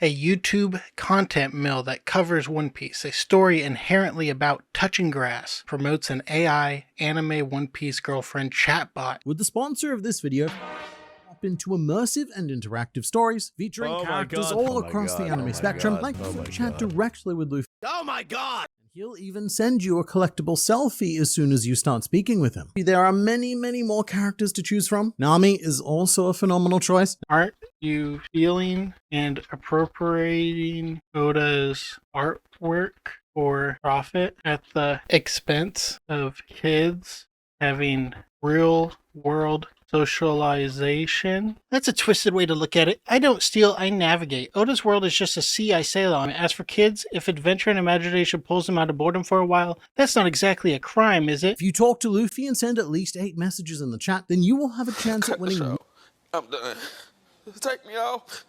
a YouTube content mill that covers One Piece, a story inherently about touching grass, promotes an AI anime One Piece girlfriend chatbot. With the sponsor of this video, into immersive and interactive stories featuring characters all across the anime spectrum, like chat directly with Luffy. Oh my god! He'll even send you a collectible selfie as soon as you start speaking with him. There are many more characters to choose from. Nami is also a phenomenal choice. Aren't you stealing and appropriating Oda's artwork for profit at the expense of kids having real world socialization? That's a twisted way to look at it. I don't steal, I navigate. Oda's world is just a sea I sail on. As for kids, if adventure and imagination pulls them out of boredom for a while, that's not exactly a crime, is it? If you talk to Luffy and send at least 8 messages in the chat, then you will have a chance at winning. I'm done. Take me off.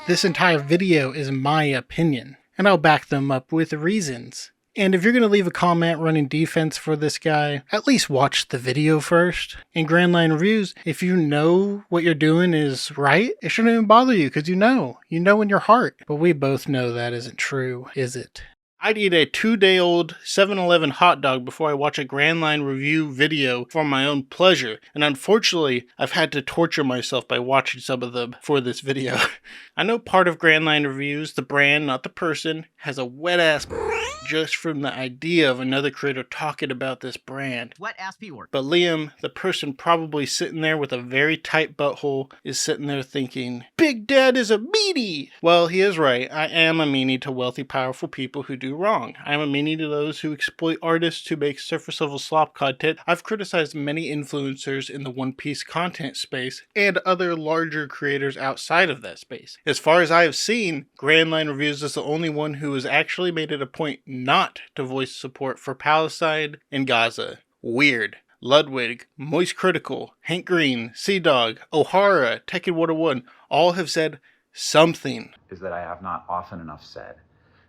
This entire video is my opinion, and I'll back them up with reasons. And if you're going to leave a comment running defense for this guy, at least watch the video first. In Grand Line Reviews, if you know what you're doing is right, it shouldn't even bother you because you know in your heart. But we both know that isn't true, is it? I'd eat a 2-day-old 7-Eleven hot dog before I watch a Grand Line Review video for my own pleasure, and unfortunately, I've had to torture myself by watching some of them for this video. I know part of Grand Line Reviews, the brand, not the person, has a wet-ass just from the idea of another creator talking about this brand. Wet-ass P-word. But Liam, the person probably sitting there with a very tight butthole, is sitting there thinking, Big Dad is a meanie! Well, he is right. I am a meanie to wealthy, powerful people who do wrong. I am a meanie to those who exploit artists who make surface-level slop content. I've criticized many influencers in the One Piece content space and other larger creators outside of that space. As far as I have seen, Grand Line Reviews is the only one who has actually made it a point not to voice support for Palestine and Gaza. Weird. Ludwig, Moist Critical, Hank Green, Sea Dog, O'Hara, Tekken 101 all have said something. Is that I have not often enough said.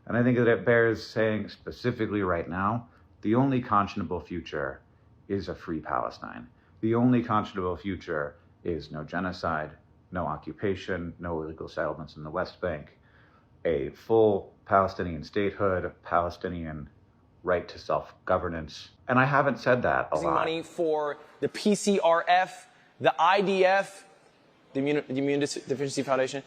And I think that it bears saying specifically right now, the only conscionable future is a free Palestine. The only conscionable future is no genocide, no occupation, no illegal settlements in the West Bank, a full Palestinian statehood, Palestinian right to self-governance. And I haven't said that a lot. Money for the PCRF, the IDF, the Immune Deficiency Foundation.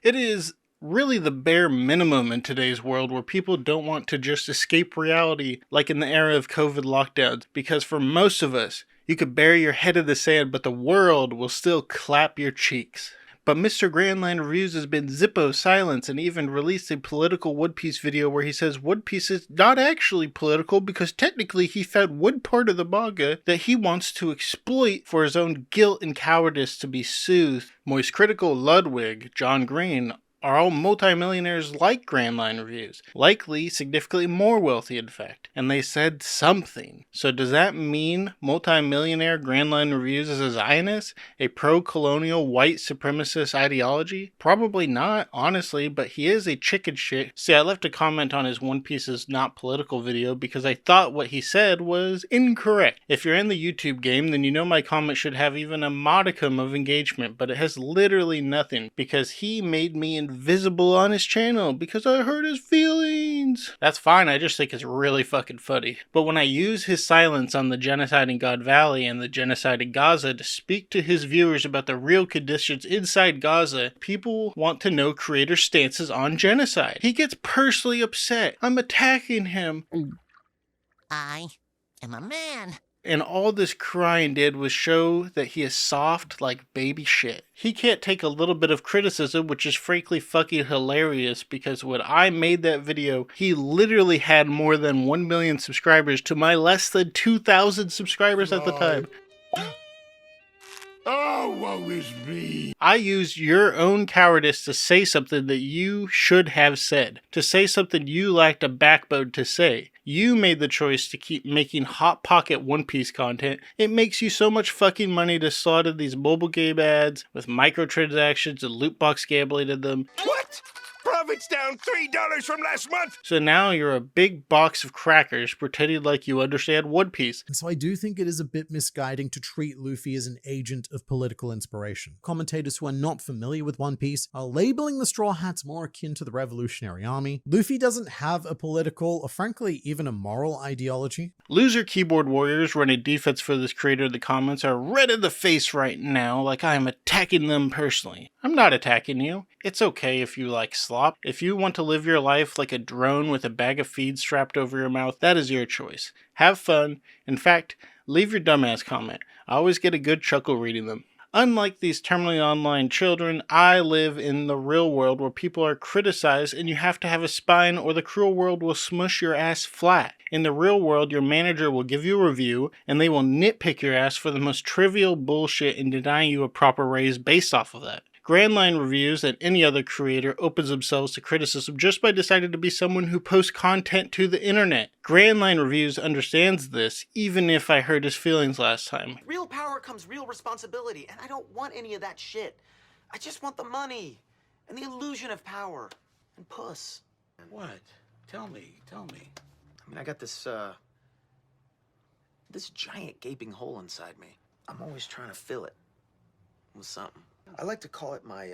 It is really the bare minimum in today's world where people don't want to just escape reality like in the era of COVID lockdowns, because for most of us, you could bury your head in the sand, but the world will still clap your cheeks. But Mr. Grand Line Reviews has been Zippo silence and even released a political One Piece video where he says One Piece is not actually political because technically he found one part of the manga that he wants to exploit for his own guilt and cowardice to be soothed. Moist Critical, Ludwig, John Green are all multimillionaires like Grand Line Reviews, likely significantly more wealthy in fact, and they said something. So does that mean multimillionaire Grand Line Reviews is a Zionist, a pro-colonial white supremacist ideology? Probably not, honestly, but he is a chicken shit. See, I left a comment on his One Piece is not political video because I thought what he said was incorrect. If you're in the YouTube game, then you know my comment should have even a modicum of engagement, but it has literally nothing because he made me invisible on his channel because I hurt his feelings. That's fine, I just think it's really fucking funny. But when I use his silence on the genocide in God Valley and the genocide in Gaza to speak to his viewers about the real conditions inside Gaza, people want to know creator stances on genocide. He gets personally upset. I'm attacking him. I am a man. And all this crying did was show that he is soft like baby shit. He can't take a little bit of criticism, which is frankly fucking hilarious because when I made that video, he literally had more than 1 million subscribers to my less than 2,000 subscribers at the time. Oh, woe is me. I used your own cowardice to say something that you should have said, to say something you lacked a backbone to say. You made the choice to keep making Hot Pocket One Piece content. It makes you so much fucking money to slaughter these mobile game ads with microtransactions and loot box gambling in them. What? From profit's down $3 from last month. So now you're a big box of crackers pretending like you understand One Piece. And so I do think it is a bit misguiding to treat Luffy as an agent of political inspiration. Commentators who are not familiar with One Piece are labeling the Straw Hats more akin to the Revolutionary Army. Luffy doesn't have a political, or frankly, even a moral ideology. Loser keyboard warriors running defense for this creator in the comments are red in the face right now like I am attacking them personally. I'm not attacking you. It's okay if you like slop. If you want to live your life like a drone with a bag of feed strapped over your mouth, that is your choice. Have fun. In fact, leave your dumbass comment. I always get a good chuckle reading them. Unlike these terminally online children, I live in the real world where people are criticized and you have to have a spine or the cruel world will smush your ass flat. In the real world, your manager will give you a review and they will nitpick your ass for the most trivial bullshit and deny you a proper raise based off of that. Grand Line Reviews and any other creator opens themselves to criticism just by deciding to be someone who posts content to the internet. Grand Line Reviews understands this, even if I hurt his feelings last time. Real power comes real responsibility, and I don't want any of that shit. I just want the money, and the illusion of power, and puss. What? Tell me. I mean, I got this giant gaping hole inside me. I'm always trying to fill it with something. I like to call it my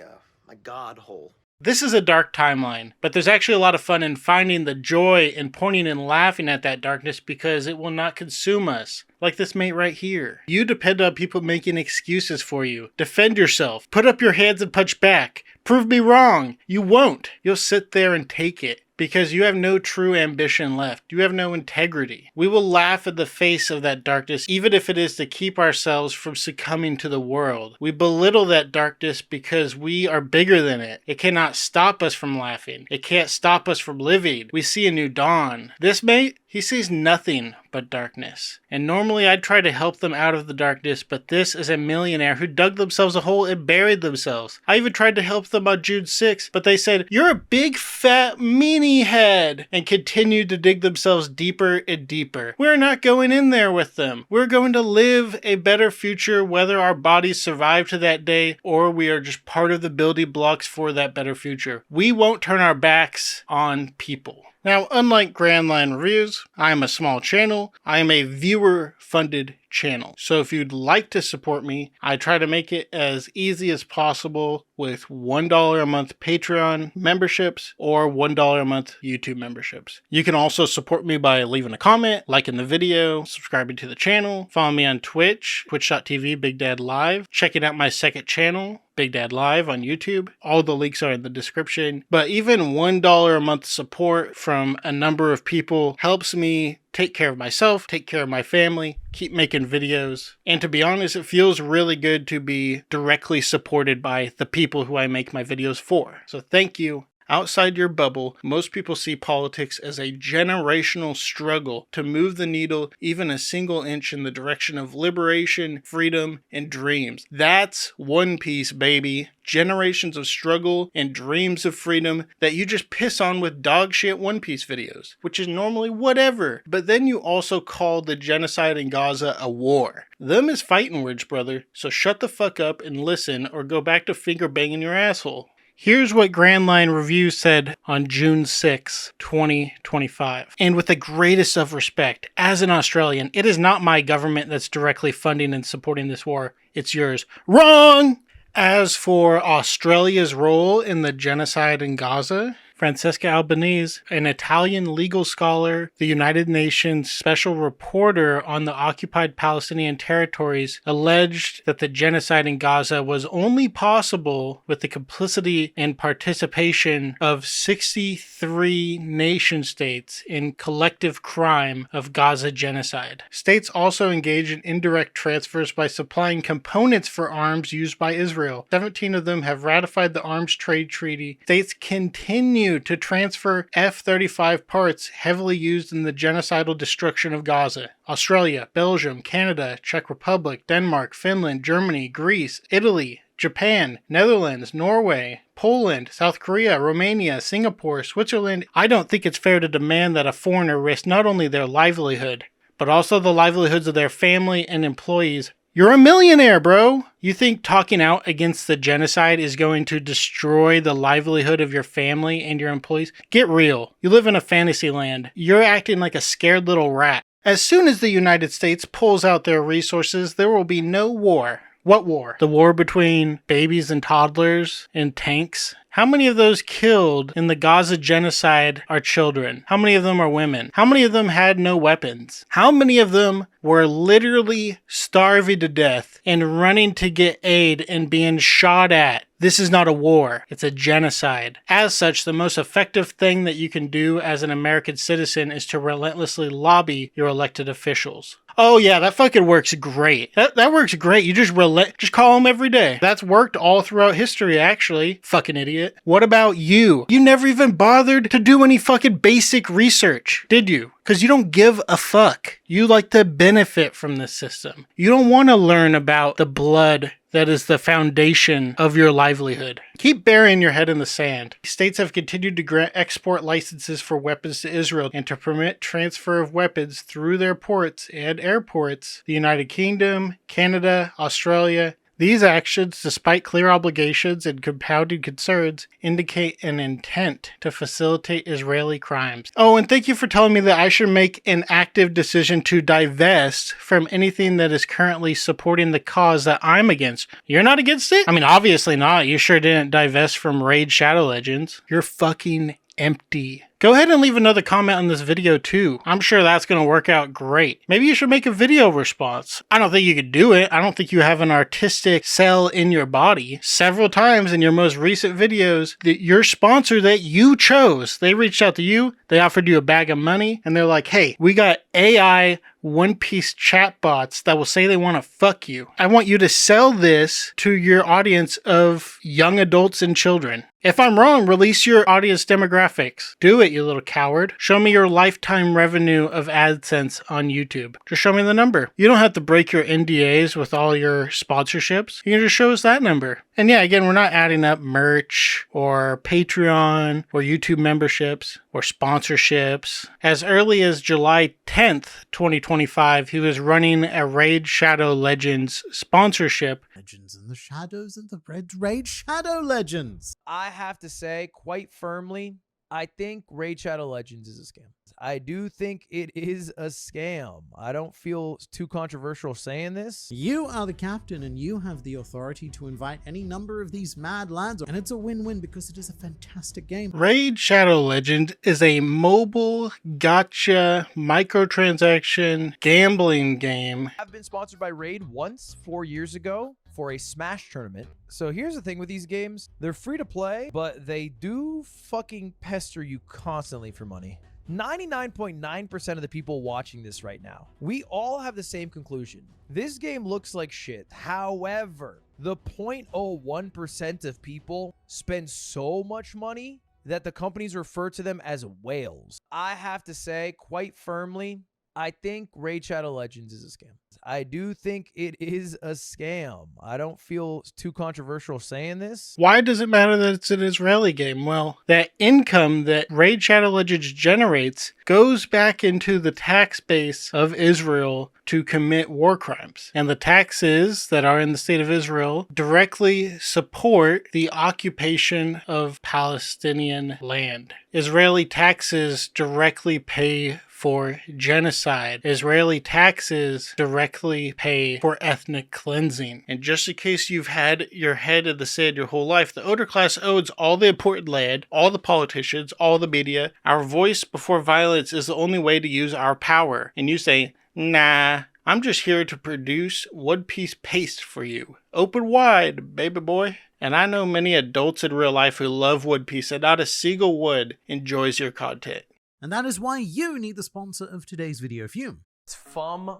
God hole. This is a dark timeline, but there's actually a lot of fun in finding the joy and pointing and laughing at that darkness because it will not consume us. Like this mate right here. You depend on people making excuses for you. Defend yourself. Put up your hands and punch back. Prove me wrong. You won't. You'll sit there and take it. Because you have no true ambition left. You have no integrity. We will laugh in the face of that darkness, even if it is to keep ourselves from succumbing to the world. We belittle that darkness because we are bigger than it. It cannot stop us from laughing. It can't stop us from living. We see a new dawn. This mate, he sees nothing but darkness. And normally I'd try to help them out of the darkness, but this is a millionaire who dug themselves a hole and buried themselves. I even tried to help them on June 6th, but they said, "You're a big fat meanie head," and continued to dig themselves deeper and deeper. We're not going in there with them. We're going to live a better future whether our bodies survive to that day or we are just part of the building blocks for that better future. We won't turn our backs on people. Now, unlike Grand Line Reviews, I am a small channel. I am a viewer-funded channel. So if you'd like to support me, I try to make it as easy as possible with $1 a month Patreon memberships or $1 a month YouTube memberships. You can also support me by leaving a comment, liking the video, subscribing to the channel, follow me on Twitch, twitch.tv Big Dad Live, checking out my second channel, Big Dad Live on YouTube. All the links are in the description. But even $1 a month support from a number of people helps me take care of myself, take care of my family, keep making videos. And to be honest, it feels really good to be directly supported by the people who I make my videos for. So thank you. Outside your bubble, most people see politics as a generational struggle to move the needle even a single inch in the direction of liberation, freedom, and dreams. That's One Piece, baby. Generations of struggle and dreams of freedom that you just piss on with dog shit One Piece videos, which is normally whatever. But then you also call the genocide in Gaza a war. Them is fighting words, brother. So shut the fuck up and listen or go back to finger banging your asshole. Here's what Grand Line Reviews said on June 6, 2025. And with the greatest of respect, as an Australian, it is not my government that's directly funding and supporting this war. It's yours. Wrong! As for Australia's role in the genocide in Gaza, Francesca Albanese, an Italian legal scholar, the United Nations special reporter on the occupied Palestinian territories, alleged that the genocide in Gaza was only possible with the complicity and participation of 63 nation states in collective crime of Gaza genocide. States also engage in indirect transfers by supplying components for arms used by Israel. 17 of them have ratified the Arms Trade Treaty. States continue to transfer F-35 parts heavily used in the genocidal destruction of Gaza. Australia, Belgium, Canada, Czech Republic, Denmark, Finland, Germany, Greece, Italy, Japan, Netherlands, Norway, Poland, South Korea, Romania, Singapore, Switzerland. I don't think it's fair to demand that a foreigner risk not only their livelihood, but also the livelihoods of their family and employees You're a millionaire, bro. You think talking out against the genocide is going to destroy the livelihood of your family and your employees? Get real. You live in a fantasy land. You're acting like a scared little rat. As soon as the United States pulls out their resources, there will be no war. What war? The war between babies and toddlers and tanks? How many of those killed in the Gaza genocide are children? How many of them are women? How many of them had no weapons? How many of them were literally starving to death and running to get aid and being shot at? This is not a war. It's a genocide. As such, the most effective thing that you can do as an American citizen is to relentlessly lobby your elected officials. Oh yeah, that fucking works great. That works great. You just call them every day. That's worked all throughout history, actually. Fucking idiot. What about you? You never even bothered to do any fucking basic research, did you? Because you don't give a fuck. You like to benefit from this system. You don't want to learn about the blood that is the foundation of your livelihood. Keep burying your head in the sand. States have continued to grant export licenses for weapons to Israel and to permit transfer of weapons through their ports and airports. The United Kingdom, Canada, Australia. These actions, despite clear obligations and compounding concerns, indicate an intent to facilitate Israeli crimes. Oh, and thank you for telling me that I should make an active decision to divest from anything that is currently supporting the cause that I'm against. You're not against it? I mean, obviously not. You sure didn't divest from Raid Shadow Legends. You're fucking empty. Go ahead and leave another comment on this video too. I'm sure that's going to work out great. Maybe you should make a video response. I don't think you could do it. I don't think you have an artistic cell in your body. Several times in your most recent videos, your sponsor that you chose, they reached out to you, they offered you a bag of money, and they're like, hey, we got AI One Piece chatbots that will say they want to fuck you. I want you to sell this to your audience of young adults and children. If I'm wrong, release your audience demographics. Do it, you little coward. Show me your lifetime revenue of AdSense on YouTube. Just show me the number. You don't have to break your NDAs with all your sponsorships. You can just show us that number. And yeah, again, we're not adding up merch or Patreon or YouTube memberships or sponsorships. As early as July 10th, 2025, he was running a Raid Shadow Legends sponsorship. Legends in the shadows and the Raid Shadow Legends. I have to say, quite firmly, I think Raid Shadow Legends is a scam. I do think it is a scam. I don't feel too controversial saying this. You are the captain and you have the authority to invite any number of these mad lads, and it's a win-win because it is a fantastic game. Raid Shadow Legends is a mobile gacha microtransaction gambling game. I've been sponsored by Raid once 4 years ago for a Smash tournament. So here's the thing with these games. They're free to play, but they do fucking pester you constantly for money. 99.9% of the people watching this right now, we all have the same conclusion. This game looks like shit. However, the 0.01% of people spend so much money that the companies refer to them as whales. I have to say, quite firmly, I think Raid Shadow Legends is a scam. I do think it is a scam. I don't feel too controversial saying this. Why does it matter that it's an Israeli game? Well, that income that Raid Shadow Legends generates goes back into the tax base of Israel to commit war crimes. And the taxes that are in the state of Israel directly support the occupation of Palestinian land. Israeli taxes directly pay for genocide. Israeli taxes directly pay for ethnic cleansing. And just in case you've had your head in the sand your whole life, the older class owns all the important land, all the politicians, all the media. Our voice before violence is the only way to use our power. And you say, nah, I'm just here to produce One Piece paste for you. Open wide, baby boy. And I know many adults in real life who love One Piece, and not a single one enjoys your content. And that is why you need the sponsor of today's video, Fume. It's fum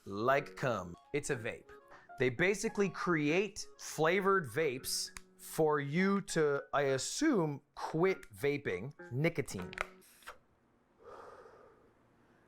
like cum. It's a vape. They basically create flavored vapes for you to, I assume, quit vaping nicotine.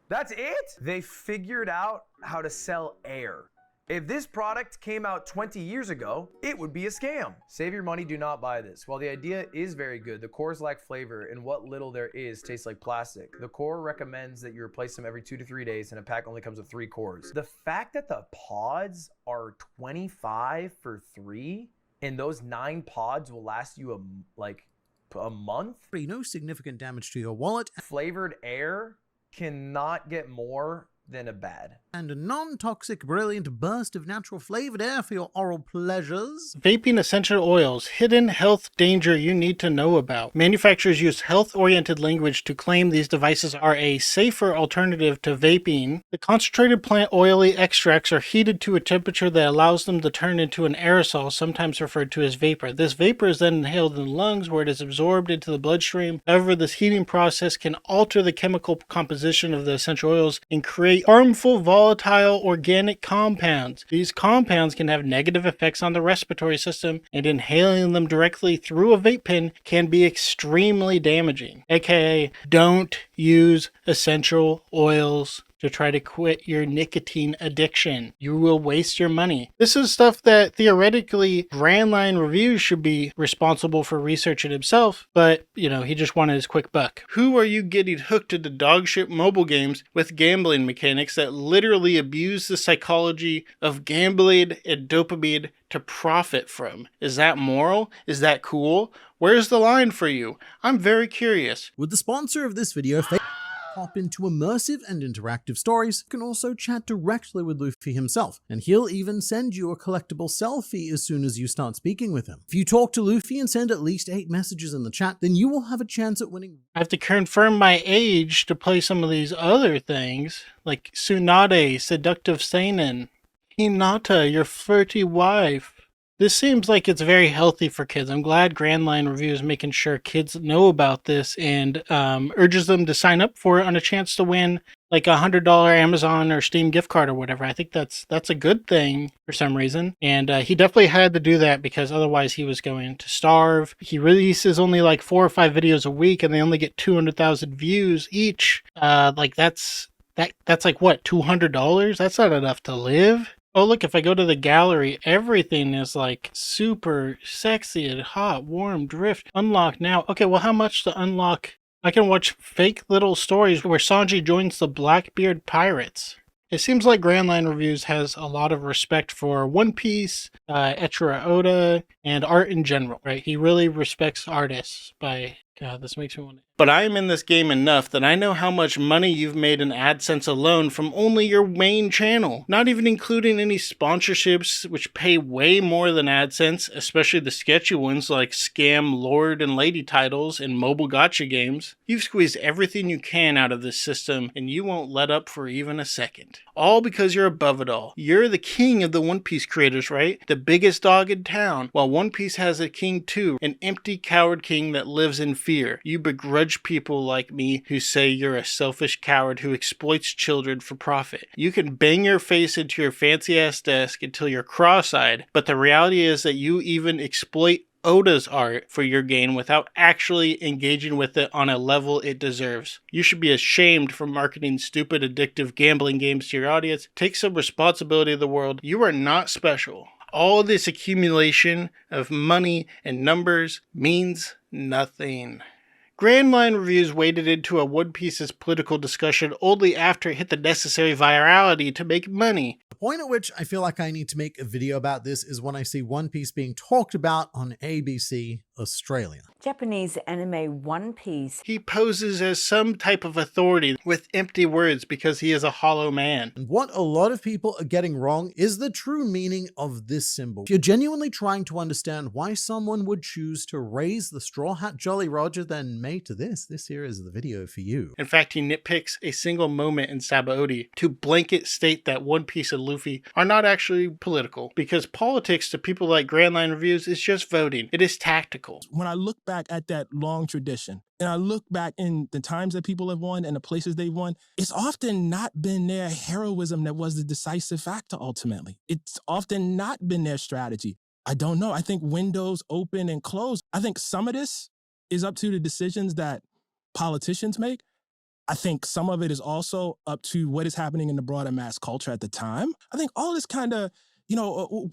That's it? They figured out how to sell air. If this product came out 20 years ago, it would be a scam. Save your money, do not buy this. While the idea is very good, the cores lack flavor and what little there is tastes like plastic. The core recommends that you replace them every 2 to 3 days and a pack only comes with 3 cores. The fact that the pods are 25 for 3 and those 9 pods will last you a month? No significant damage to your wallet, Flavored air cannot get more than a bad. and a non-toxic, brilliant burst of natural flavored air for your oral pleasures. Vaping essential oils, hidden health danger you need to know about. Manufacturers use health-oriented language to claim these devices are a safer alternative to vaping. The concentrated plant oily extracts are heated to a temperature that allows them to turn into an aerosol, sometimes referred to as vapor. This vapor is then inhaled in the lungs where it is absorbed into the bloodstream. However, this heating process can alter the chemical composition of the essential oils and create harmful volatile organic compounds. These compounds can have negative effects on the respiratory system, and inhaling them directly through a vape pen can be extremely damaging. AKA, don't use essential oils to try to quit your nicotine addiction. You will waste your money. This is stuff that theoretically Grand Line Reviews should be responsible for researching himself, but, he just wanted his quick buck. Who are you getting hooked into dogshit mobile games with gambling mechanics that literally abuse the psychology of gambling and dopamine to profit from? Is that moral? Is that cool? Where's the line for you? I'm very curious. With the sponsor of this video, hop into immersive and interactive stories. You can also chat directly with Luffy himself, and he'll even send you a collectible selfie as soon as you start speaking with him. If you talk to Luffy and send at least 8 messages in the chat, then you will have a chance at winning. I have to confirm my age to play some of these other things, like Tsunade, Seductive Seinen, Hinata, your flirty wife. This seems like it's very healthy for kids. I'm glad Grand Line Review is making sure kids know about this and urges them to sign up for it on a chance to win like a $100 Amazon or Steam gift card or whatever. I think that's a good thing for some reason. And he definitely had to do that because otherwise he was going to starve. He releases only like 4 or 5 videos a week and they only get 200,000 views each. That's like what, $200? That's not enough to live. Oh, look, if I go to the gallery, everything is like super sexy and hot, warm, drift. Unlock now. Okay, well, how much to unlock? I can watch fake little stories where Sanji joins the Blackbeard Pirates. It seems like Grand Line Reviews has a lot of respect for One Piece, Eiichiro Oda, and art in general, right? He really respects artists by... God, this makes me want to... But I am in this game enough that I know how much money you've made in AdSense alone from only your main channel. Not even including any sponsorships, which pay way more than AdSense, especially the sketchy ones like scam Lord and Lady titles and mobile gacha games. You've squeezed everything you can out of this system, and you won't let up for even a second. All because you're above it all. You're the king of the One Piece creators, right? The biggest dog in town. While One Piece has a king too, an empty coward king that lives in fear. You begrudge people like me who say you're a selfish coward who exploits children for profit. You can bang your face into your fancy ass desk until you're cross-eyed, but the reality is that you even exploit Oda's art for your gain without actually engaging with it on a level it deserves. You should be ashamed for marketing stupid addictive gambling games to your audience. Take some responsibility of the world. You are not special. All this accumulation of money and numbers means nothing. Grand Line Reviews waded into a One Piece's political discussion only after it hit the necessary virality to make money. The point at which I feel like I need to make a video about this is when I see One Piece being talked about on ABC Australia. Japanese anime One Piece. He poses as some type of authority with empty words because he is a hollow man. And what a lot of people are getting wrong is the true meaning of this symbol. If you're genuinely trying to understand why someone would choose to raise the Straw Hat Jolly Roger, then mate, this here is the video for you. In fact, he nitpicks a single moment in Sabaody to blanket state that One Piece and Luffy are not actually political, because politics to people like Grand Line Reviews is just voting. It is tactical. When I look back at that long tradition, and I look back in the times that people have won and the places they've won, it's often not been their heroism that was the decisive factor ultimately. It's often not been their strategy. I don't know. I think windows open and close. I think some of this is up to the decisions that politicians make. I think some of it is also up to what is happening in the broader mass culture at the time. I think all this kind of,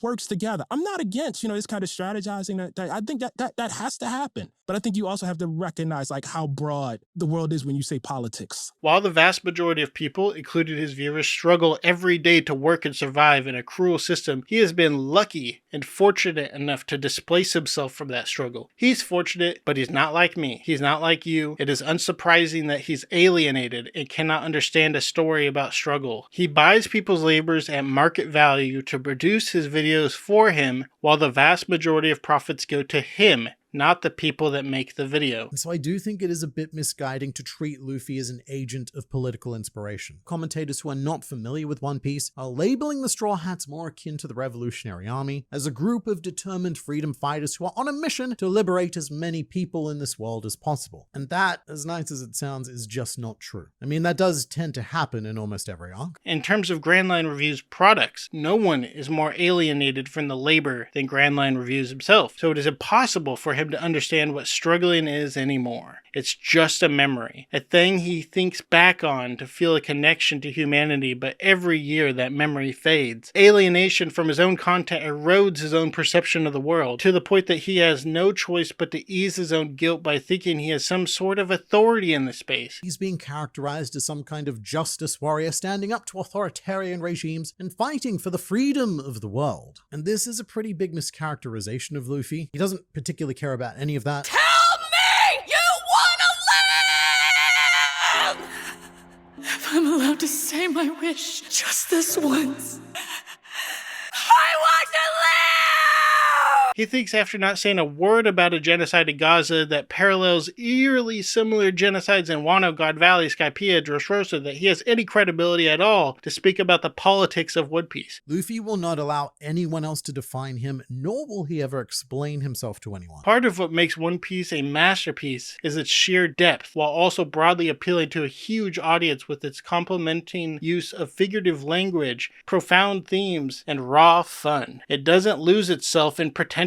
works together. I'm not against, this kind of strategizing. That I think that has to happen. But I think you also have to recognize like how broad the world is when you say politics. While the vast majority of people, including his viewers, struggle every day to work and survive in a cruel system, he has been lucky and fortunate enough to displace himself from that struggle. He's fortunate, but he's not like me. He's not like you. It is unsurprising that he's alienated and cannot understand a story about struggle. He buys people's labors at market value to produce his videos for him, while the vast majority of profits go to him, not the people that make the video. And so I do think it is a bit misguiding to treat Luffy as an agent of political inspiration. Commentators who are not familiar with One Piece are labeling the Straw Hats more akin to the Revolutionary Army as a group of determined freedom fighters who are on a mission to liberate as many people in this world as possible. And that, as nice as it sounds, is just not true. I mean, that does tend to happen in almost every arc. In terms of Grand Line Review's products, no one is more alienated from the labor than Grand Line Reviews himself, so it is impossible for him to understand what struggling is anymore. It's just a memory, a thing he thinks back on to feel a connection to humanity, but every year that memory fades. Alienation from his own content erodes his own perception of the world, to the point that he has no choice but to ease his own guilt by thinking he has some sort of authority in the space. He's being characterized as some kind of justice warrior standing up to authoritarian regimes and fighting for the freedom of the world. And this is a pretty big mischaracterization of Luffy. He doesn't particularly care about any of that. Tell me you wanna live! If I'm allowed to say my wish just this once, I want to live! He thinks after not saying a word about a genocide in Gaza that parallels eerily similar genocides in Wano, God Valley, Skypiea, Dressrosa, that he has any credibility at all to speak about the politics of One Piece. Luffy will not allow anyone else to define him, nor will he ever explain himself to anyone. Part of what makes One Piece a masterpiece is its sheer depth, while also broadly appealing to a huge audience with its complementing use of figurative language, profound themes, and raw fun. It doesn't lose itself in pretentiousness.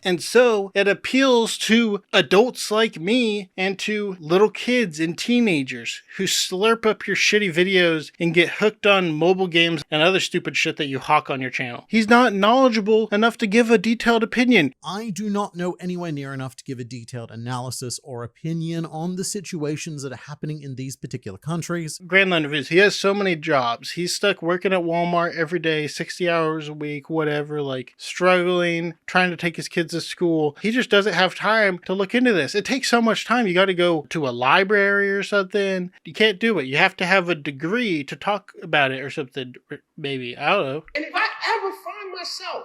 And so it appeals to adults like me and to little kids and teenagers who slurp up your shitty videos and get hooked on mobile games and other stupid shit that you hawk on your channel. He's not knowledgeable enough to give a detailed opinion. I do not know anywhere near enough to give a detailed analysis or opinion on the situations that are happening in these particular countries. Grand Line Reviews, he has so many jobs. He's stuck working at Walmart every day, 60 hours a week, whatever, like struggling, trying to take his kids to school. He just doesn't have time to look into this. It takes so much time. You got to go to a library or something. You can't do it. You have to have a degree to talk about it or something, maybe. I don't know. And if I ever find myself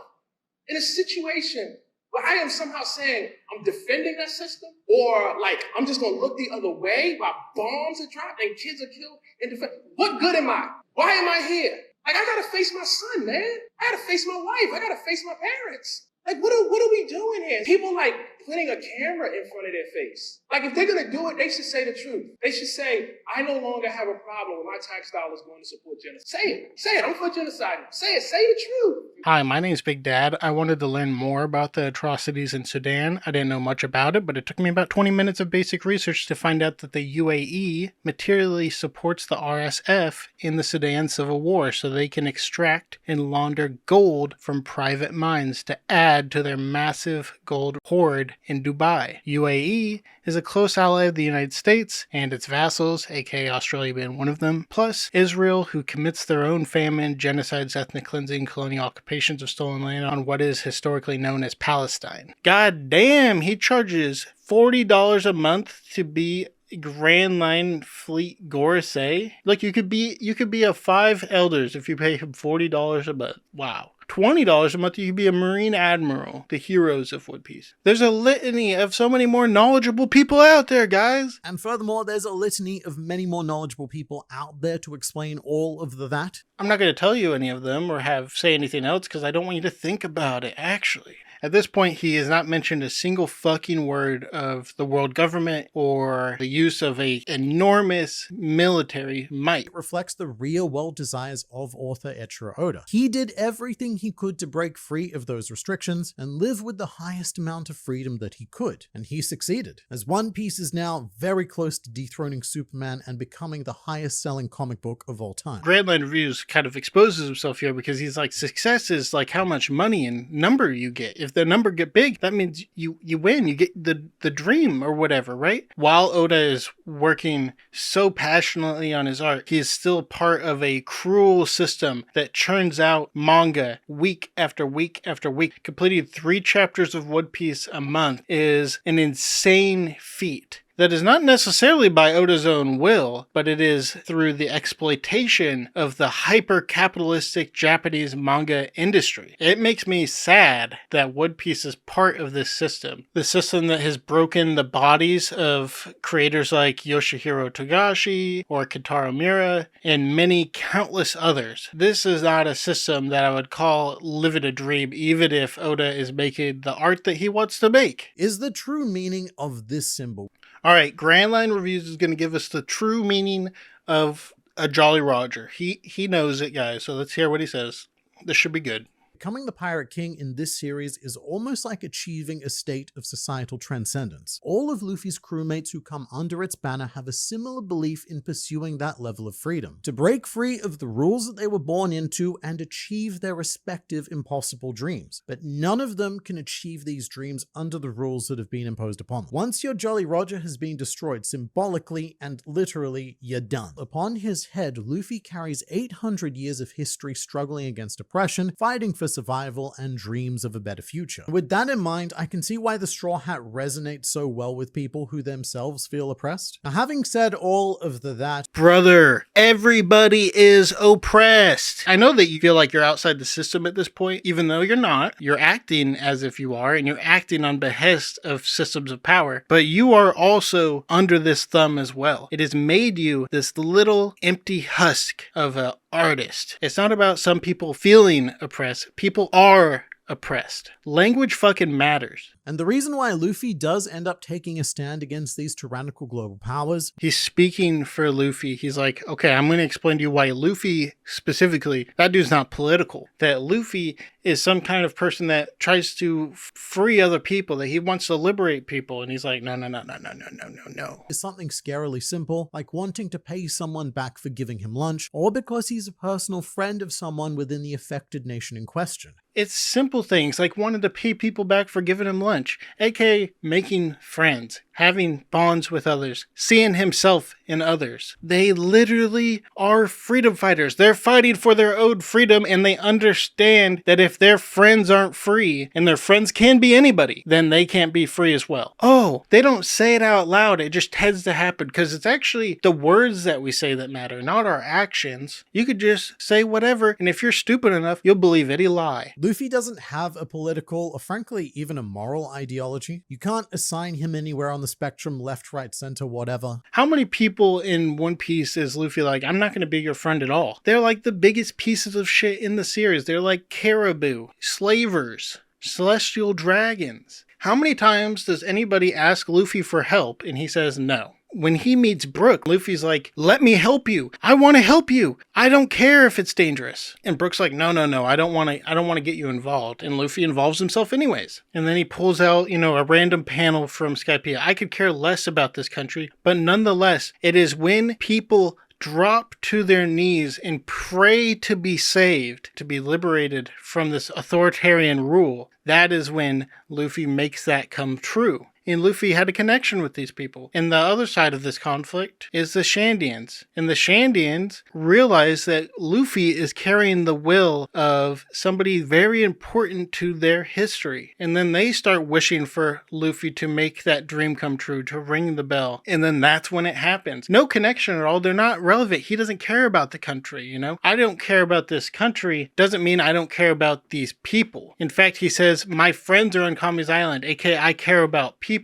in a situation where I am somehow saying I'm defending that system, or like I'm just gonna look the other way while bombs are dropped and kids are killed and what good am I? Why am I here? Like, I gotta face my son, man. I gotta face my wife. I gotta face my parents. Like, what are we doing here? People like putting a camera in front of their face. Like, if they're gonna do it, they should say the truth. They should say, I no longer have a problem with my tax dollars going to support genocide. Say it. Say it. I'm for genocide. Say it. Say the truth. Hi, my name's Big Dad. I wanted to learn more about the atrocities in Sudan. I didn't know much about it, but it took me about 20 minutes of basic research to find out that the UAE materially supports the RSF in the Sudan civil war so they can extract and launder gold from private mines to add to their massive gold hoard in Dubai. UAE is a close ally of the United States and its vassals, aka Australia being one of them, plus Israel, who commits their own famine, genocides, ethnic cleansing, colonial occupations of stolen land on what is historically known as Palestine. God damn, he charges $40 a month to be Grand Line Fleet Gorosei. Look, you could be a 5 elders if you pay him $40 a month. Wow. $20 a month, you could be a Marine Admiral, the heroes of One Piece. There's a litany of so many more knowledgeable people out there, guys. And furthermore, there's a litany of many more knowledgeable people out there to explain all of that. I'm not going to tell you any of them or say anything else because I don't want you to think about it, actually. At this point, he has not mentioned a single fucking word of the world government or the use of a enormous military might. It reflects the real world desires of author Eiichiro Oda. He did everything he could to break free of those restrictions and live with the highest amount of freedom that he could, and he succeeded, as One Piece is now very close to dethroning Superman and becoming the highest selling comic book of all time. Grandline Reviews kind of exposes himself here because he's like, success is like how much money and number you get. If the number get big, that means you win, you get the dream or whatever, right? While Oda is working so passionately on his art, he is still part of a cruel system that churns out manga week after week after week. Completing 3 chapters of One Piece a month is an insane feat. That is not necessarily by Oda's own will, but it is through the exploitation of the hyper-capitalistic Japanese manga industry. It makes me sad that One Piece is part of this system. The system that has broken the bodies of creators like Yoshihiro Togashi or Kentaro Miura and many countless others. This is not a system that I would call living a dream, even if Oda is making the art that he wants to make. Is the true meaning of this symbol? All right, Grand Line Reviews is going to give us the true meaning of a Jolly Roger. He knows it, guys, so let's hear what he says. This should be good. Becoming the Pirate King in this series is almost like achieving a state of societal transcendence. All of Luffy's crewmates who come under its banner have a similar belief in pursuing that level of freedom, to break free of the rules that they were born into and achieve their respective impossible dreams. But none of them can achieve these dreams under the rules that have been imposed upon them. Once your Jolly Roger has been destroyed, symbolically and literally, you're done. Upon his head, Luffy carries 800 years of history struggling against oppression, fighting for survival, and dreams of a better future. With that in mind, I can see why the Straw Hat resonates so well with people who themselves feel oppressed. Now, having said all of that, brother, everybody is oppressed. I know that you feel like you're outside the system at this point, even though you're not. You're acting as if you are, and you're acting on behest of systems of power, but you are also under this thumb as well. It has made you this little empty husk of an artist. It's not about some people feeling oppressed. People are oppressed. Language fucking matters. And the reason why Luffy does end up taking a stand against these tyrannical global powers, he's speaking for Luffy. He's like, okay, I'm going to explain to you why Luffy specifically, that dude's not political. That Luffy is some kind of person that tries to free other people, that he wants to liberate people. And he's like, no. is something scarily simple, like wanting to pay someone back for giving him lunch, or because he's a personal friend of someone within the affected nation in question. It's simple things like wanting to pay people back for giving him lunch, aka making friends, having bonds with others, seeing himself in others. They literally are freedom fighters. They're fighting for their own freedom, and they understand that if their friends aren't free, and their friends can be anybody, then they can't be free as well. Oh, they don't say it out loud. It just tends to happen because it's actually the words that we say that matter, not our actions. You could just say whatever, and if you're stupid enough, you'll believe any lie. Luffy doesn't have a political, or frankly, even a moral ideology. You can't assign him anywhere on the spectrum, left, right, center, whatever. How many people in One Piece is Luffy like, I'm not going to be your friend at all? They're like the biggest pieces of shit in the series. They're like caribou, slavers, celestial dragons. How many times does anybody ask Luffy for help and he says no? When he meets Brook, Luffy's like, let me help you. I want to help you. I don't care if it's dangerous. And Brook's like, no. I don't want to get you involved. And Luffy involves himself anyways. And then he pulls out, a random panel from Skypiea. I could care less about this country, but nonetheless, it is when people drop to their knees and pray to be saved, to be liberated from this authoritarian rule. That is when Luffy makes that come true. And Luffy had a connection with these people. And the other side of this conflict is the Shandians. And the Shandians realize that Luffy is carrying the will of somebody very important to their history. And then they start wishing for Luffy to make that dream come true, to ring the bell. And then that's when it happens. No connection at all. They're not relevant. He doesn't care about the country, I don't care about this country doesn't mean I don't care about these people. In fact, he says, my friends are on Kami's Island, aka I care about people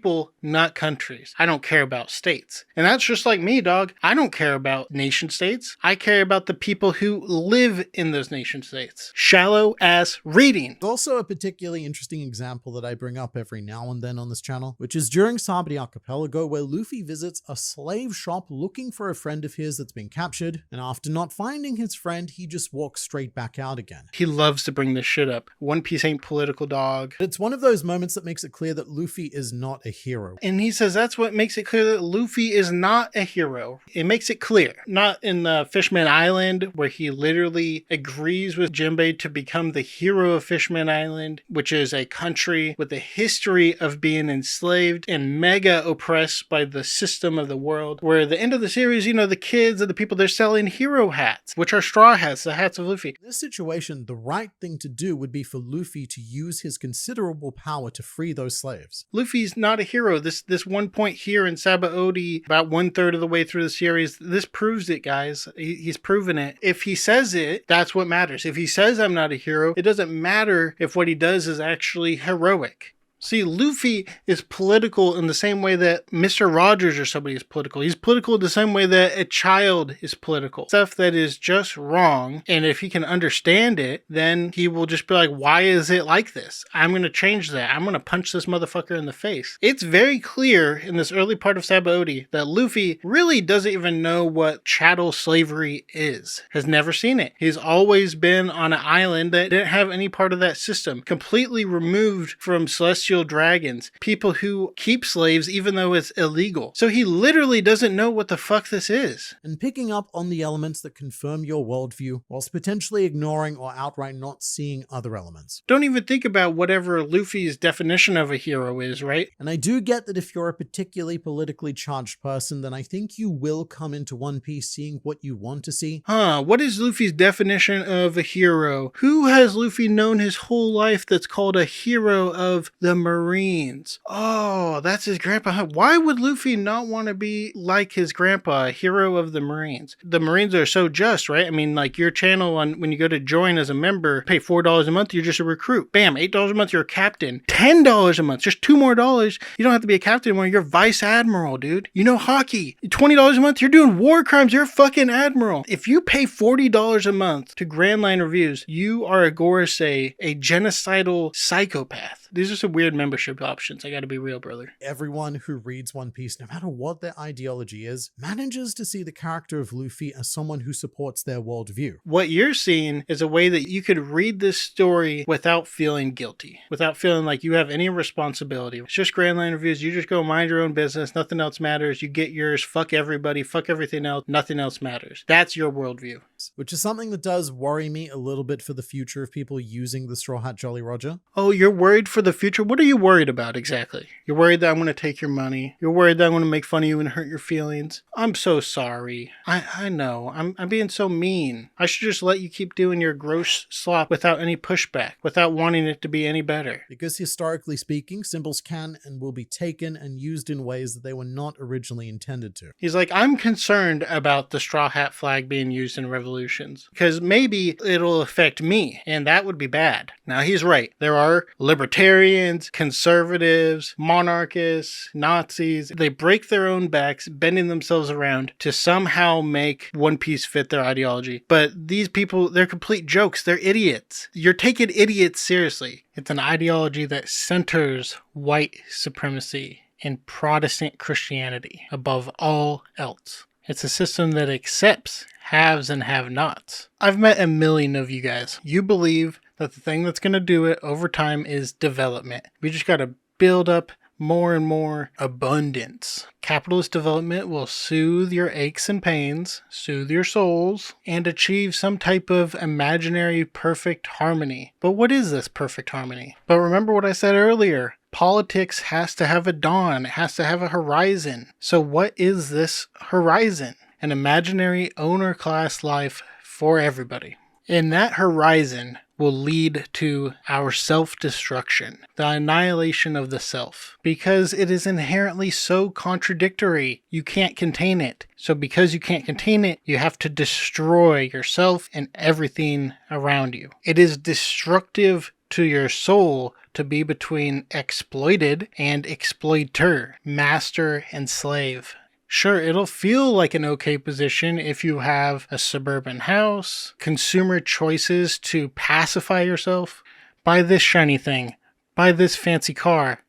not countries. I don't care about states. And that's just like me, dog. I don't care about nation states. I care about the people who live in those nation states. Shallow ass reading. There's also a particularly interesting example that I bring up every now and then on this channel, which is during Sabri Archipelago, where Luffy visits a slave shop looking for a friend of his that's been captured, and after not finding his friend, he just walks straight back out again. He loves to bring this shit up. One Piece ain't political, dog. It's one of those moments that makes it clear that Luffy is not a hero. And he says that's what makes it clear that Luffy is not a hero. It makes it clear. Not in the Fishman Island, where he literally agrees with Jinbei to become the hero of Fishman Island, which is a country with a history of being enslaved and mega oppressed by the system of the world. Where at the end of the series, you know, the kids and the people, they're selling hero hats, which are straw hats, the hats of Luffy. In this situation, the right thing to do would be for Luffy to use his considerable power to free those slaves. Luffy's not a hero. This one point here in Sabaody, about 1/3 of the way through the series, this proves it, guys. He's proven it. If he says it, that's what matters. If he says I'm not a hero, it doesn't matter if what he does is actually heroic. See, Luffy is political in the same way that Mr. Rogers or somebody is political. He's political in the same way that a child is political. Stuff that is just wrong. And if he can understand it, then he will just be like, why is it like this? I'm going to change that. I'm going to punch this motherfucker in the face. It's very clear in this early part of Sabaody that Luffy really doesn't even know what chattel slavery is. Has never seen it. He's always been on an island that didn't have any part of that system. Completely removed from celestial dragons, people who keep slaves even though it's illegal. So he literally doesn't know what the fuck this is. And picking up on the elements that confirm your worldview, whilst potentially ignoring or outright not seeing other elements. Don't even think about whatever Luffy's definition of a hero is, right? And I do get that if you're a particularly politically charged person, then I think you will come into One Piece seeing what you want to see. What is Luffy's definition of a hero? Who has Luffy known his whole life that's called a hero of the Marines? Oh, that's his grandpa. Why would Luffy not want to be like his grandpa, a hero of the Marines? The Marines are so just, right? I mean, like your channel, when you go to join as a member, pay $4 a month, you're just a recruit. Bam, $8 a month, you're a captain. $10 a month, just $2 more. You don't have to be a captain anymore. You're vice admiral, dude. You know hockey. $20 a month, you're doing war crimes. You're a fucking admiral. If you pay $40 a month to Grand Line Reviews, you are a Gorosei, a genocidal psychopath. These are some weird membership options. I gotta be real, brother. Everyone who reads One Piece, no matter what their ideology is, manages to see the character of Luffy as someone who supports their worldview. What you're seeing is a way that you could read this story without feeling guilty, without feeling like you have any responsibility. It's just Grand Line Reviews. You just go mind your own business. Nothing else matters. You get yours. Fuck everybody. Fuck everything else. Nothing else matters. That's your worldview. Which is something that does worry me a little bit for the future of people using the Straw Hat Jolly Roger. Oh, you're worried for the future? What are you worried about exactly? You're worried that I'm going to take your money. You're worried that I'm going to make fun of you and hurt your feelings. I'm so sorry. I know. I'm being so mean. I should just let you keep doing your gross slop without any pushback, without wanting it to be any better. Because historically speaking, symbols can and will be taken and used in ways that they were not originally intended to. He's like, I'm concerned about the straw hat flag being used in revolutions because maybe it'll affect me, and that would be bad. Now, he's right. There are libertarians, conservatives, monarchists, Nazis. They break their own backs, bending themselves around to somehow make One Piece fit their ideology. But these people, they're complete jokes. They're idiots. You're taking idiots seriously. It's an ideology that centers white supremacy and Protestant Christianity above all else. It's a system that accepts haves and have-nots. I've met a million of you guys. You believe that the thing that's going to do it over time is development. We just got to build up more and more abundance. Capitalist development will soothe your aches and pains, soothe your souls, and achieve some type of imaginary perfect harmony. But what is this perfect harmony? But remember what I said earlier. Politics has to have a dawn. It has to have a horizon. So what is this horizon? An imaginary owner class life for everybody. And that horizon will lead to our self-destruction, the annihilation of the self, because it is inherently so contradictory. You can't contain it. So because you can't contain it, you have to destroy yourself and everything around you. It is destructive to your soul to be between exploited and exploiter, master and slave. Sure, it'll feel like an okay position if you have a suburban house, consumer choices to pacify yourself. Buy this shiny thing. Buy this fancy car.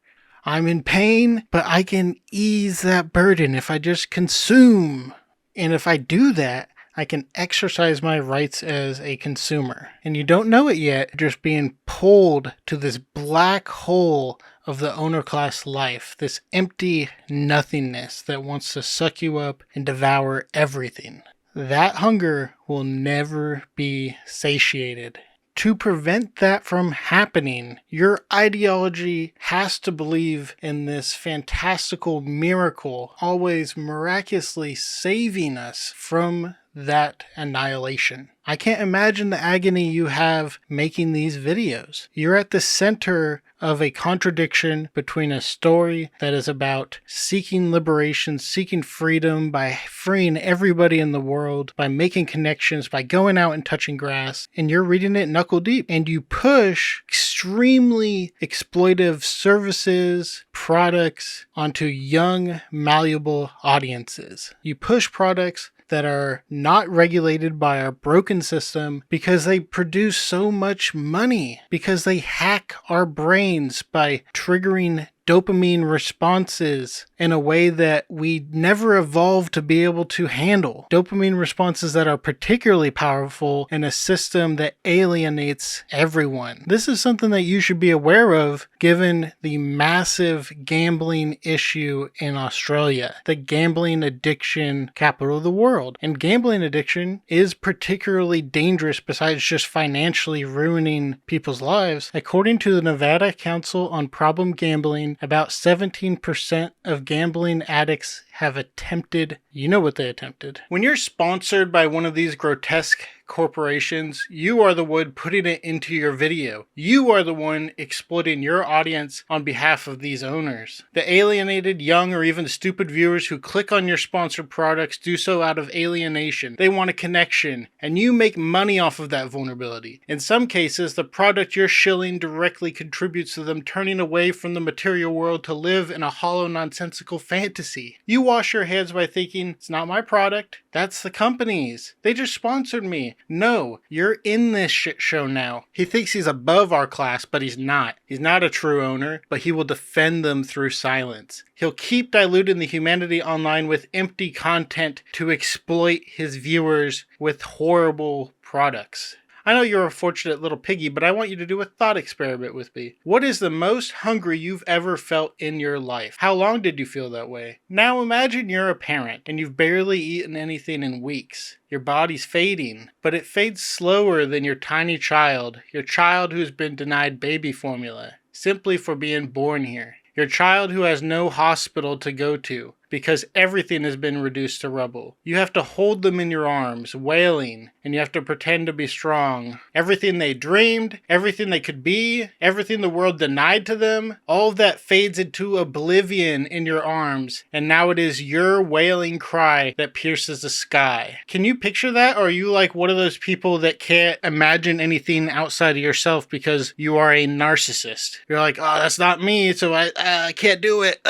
I'm in pain, but I can ease that burden if I just consume. And if I do that, I can exercise my rights as a consumer. And you don't know it yet, just being pulled to this black hole of the owner class life, this empty nothingness that wants to suck you up and devour everything. That hunger will never be satiated. To prevent that from happening, your ideology has to believe in this fantastical miracle, always miraculously saving us from that annihilation. I can't imagine the agony you have making these videos. You're at the center of a contradiction between a story that is about seeking liberation, seeking freedom by freeing everybody in the world, by making connections, by going out and touching grass, and you're reading it knuckle deep, and you push extremely exploitive services, products onto young, malleable audiences. You push products that are not regulated by our broken system because they produce so much money, because they hack our brains by triggering dopamine responses in a way that we never evolved to be able to handle. Dopamine responses that are particularly powerful in a system that alienates everyone. This is something that you should be aware of given the massive gambling issue in Australia, the gambling addiction capital of the world. And gambling addiction is particularly dangerous besides just financially ruining people's lives. According to the Nevada Council on Problem Gambling, about 17% of gambling addicts have attempted, you know what they attempted. When you're sponsored by one of these grotesque corporations, you are the one putting it into your video. You are the one exploiting your audience on behalf of these owners. The alienated, young, or even stupid viewers who click on your sponsored products do so out of alienation. They want a connection, and you make money off of that vulnerability. In some cases, the product you're shilling directly contributes to them turning away from the material world to live in a hollow, nonsensical fantasy. You wash your hands by thinking, it's not my product, that's the company's. They just sponsored me. No, you're in this shit show now. He thinks he's above our class, but he's not. He's not a true owner, but he will defend them through silence. He'll keep diluting the humanity online with empty content to exploit his viewers with horrible products. I know you're a fortunate little piggy, but I want you to do a thought experiment with me. What is the most hungry you've ever felt in your life? How long did you feel that way? Now imagine you're a parent and you've barely eaten anything in weeks. Your body's fading, but it fades slower than your tiny child, your child who's been denied baby formula, simply for being born here. Your child who has no hospital to go to because everything has been reduced to rubble. You have to hold them in your arms, wailing, and you have to pretend to be strong. Everything they dreamed, everything they could be, everything the world denied to them, all of that fades into oblivion in your arms, and now it is your wailing cry that pierces the sky. Can you picture that, or are you like one of those people that can't imagine anything outside of yourself because you are a narcissist? You're like, oh, that's not me, so I can't do it.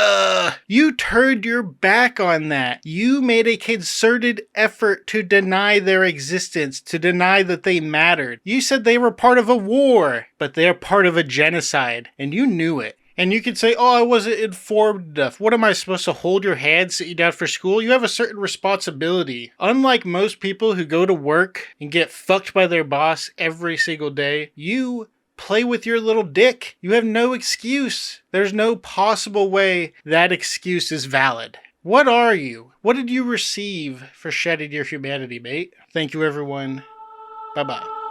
You turned your back on that. You made a concerted effort to deny their existence, to deny that they mattered. You said they were part of a war, but they're part of a genocide, and you knew it. And you could say, oh, I wasn't informed enough. What am I supposed to hold your hand, sit you down for school? You have a certain responsibility. Unlike most people who go to work and get fucked by their boss every single day, you play with your little dick. You have no excuse. There's no possible way that excuse is valid. What are you? What did you receive for shedding your humanity, mate? Thank you, everyone. Bye-bye.